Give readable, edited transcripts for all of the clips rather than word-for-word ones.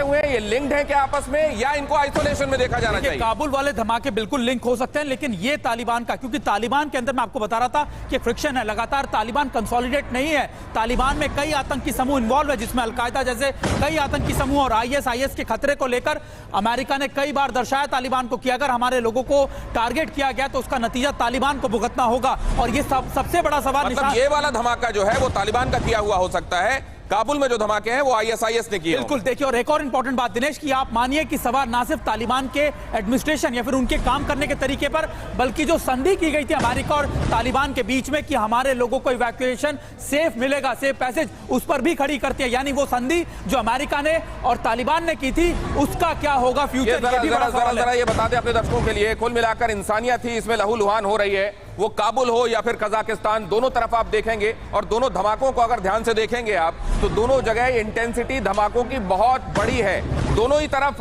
धमाके हुए हैं ये लिंक्ड है क्या आपस में, या इनको आइसोलेशन में देखा जाना चाहिए? काबुल वाले धमाके बिल्कुल लिंक हो सकते हैं, लेकिन ये तालिबान का, क्योंकि तालिबान के अंदर मैं आपको बता रहा था कि फ्रिक्शन है, लगातार तालिबान कंसोलिडेट नहीं है। तालिबान में कई आतंकी समूह इन्वॉल्व है, जिसमें अलकायदा जैसे कई आतंकी समूह और आईएस के खतरे को लेकर अमेरिका ने कई बार दर्शाया तालिबान को कि अगर हमारे लोगों को टारगेट किया गया तो उसका नतीजा तालिबान को भुगतना होगा। और ये सबसे बड़ा सवाल, मतलब ये वाला धमाका जो है वो तालिबान का किया हुआ हो सकता है, काबुल में जो धमाके हैं वो आईएसआईएस ने किए। बिल्कुल। देखिए, और एक और इंपॉर्टेंट बात दिनेश, कि आप मानिए कि सवाल ना सिर्फ तालिबान के एडमिनिस्ट्रेशन या फिर उनके काम करने के तरीके पर, बल्कि जो संधि की गई थी अमेरिका और तालिबान के बीच में कि हमारे लोगों को इवैक्यूएशन सेफ मिलेगा, सेफ पैसेज, उस पर भी खड़ी करती है। यानी वो संधि जो अमेरिका ने और तालिबान ने की थी, उसका क्या होगा फ्यूचर, ये भी बड़ा सवाल है। जरा ये बता दें अपने दर्शकों के लिए, कुल मिलाकर इंसानियत ही इसमें लहूलुहान हो रही है। वो काबुल हो या फिर कजाकिस्तान, दोनों तरफ आप देखेंगे और दोनों धमाकों को अगर ध्यान से देखेंगे आप, तो दोनों जगह इंटेंसिटी धमाकों की बहुत बड़ी है। दोनों ही तरफ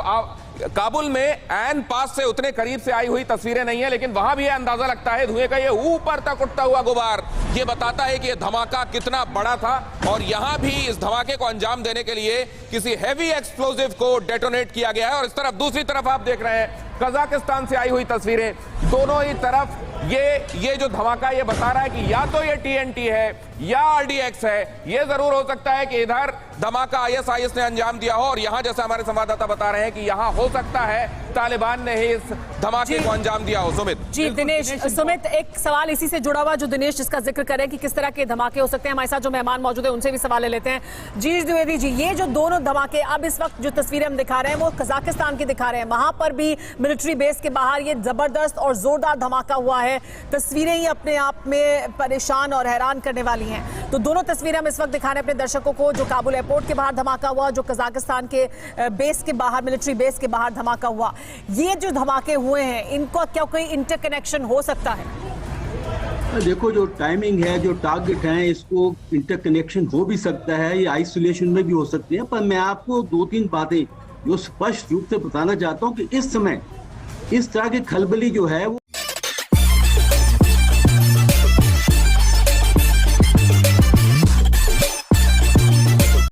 काबुल में एन पास से उतने करीब से आई हुई तस्वीरें नहीं है, लेकिन वहां भी यह अंदाजा लगता है धुएं का ये ऊपर तक उठता हुआ गुबार, ये बताता है कि यह धमाका कितना बड़ा था। और यहां भी इस धमाके को अंजाम देने के लिए किसी हैवी एक्सप्लोजिव को डेटोनेट किया गया है। और इस तरफ दूसरी तरफ आप देख रहे हैं कजाकिस्तान से आई हुई तस्वीरें, दोनों ही तरफ ये जो धमाका ये बता रहा है कि या तो ये टीएनटी है या आरडीएक्स है। ये जरूर हो सकता है कि इधर धमाका आईएसआईएस ने अंजाम दिया हो, और यहां जैसे हमारे संवाददाता बता रहे हैं कि यहां हो सकता है तालिबान ने ही इस धमाके को अंजाम दिया हो। सुमित जी, दिनेश, सुमित, एक सवाल इसी से जुड़ा हुआ जो दिनेश जिसका जिक्र करे कि किस तरह के धमाके हो सकते हैं, हमारे साथ जो मेहमान मौजूद है उनसे भी सवाल ले लेते हैं। जी द्विवेदी जी, ये जो दोनों धमाके अब इस वक्त जो तस्वीरें हम दिखा रहे हैं वो कजाकिस्तान की दिखा रहे हैं, वहां पर भी मिलिट्री बेस के बाहर ये जबरदस्त और जोरदार धमाका हुआ है। तस्वीरें ही अपने आप में परेशान और हैरान करने वाली हैं। तो दोनों तस्वीरें हम इस वक्त दिखा रहे हैं अपने दर्शकों को, जो काबुल एयरपोर्ट के बाहर धमाका हुआ, जो कजाकिस्तान के बेस के बाहर, मिलिट्री बेस के बाहर धमाका हुआ। ये जो धमाके हुए हैं, इनका क्या कोई इंटरकनेक्शन हो सकता है? देखो, जो टाइमिंग है, जो टारगेट है, इसको इंटरकनेक्शन हो भी सकता है, ये आइसोलेशन में भी हो सकती है। पर मैं आपको 2-3 बातें जो स्पष्ट रूप से बताना चाहता हूँ कि इस समय इस तरह की खलबली जो है वो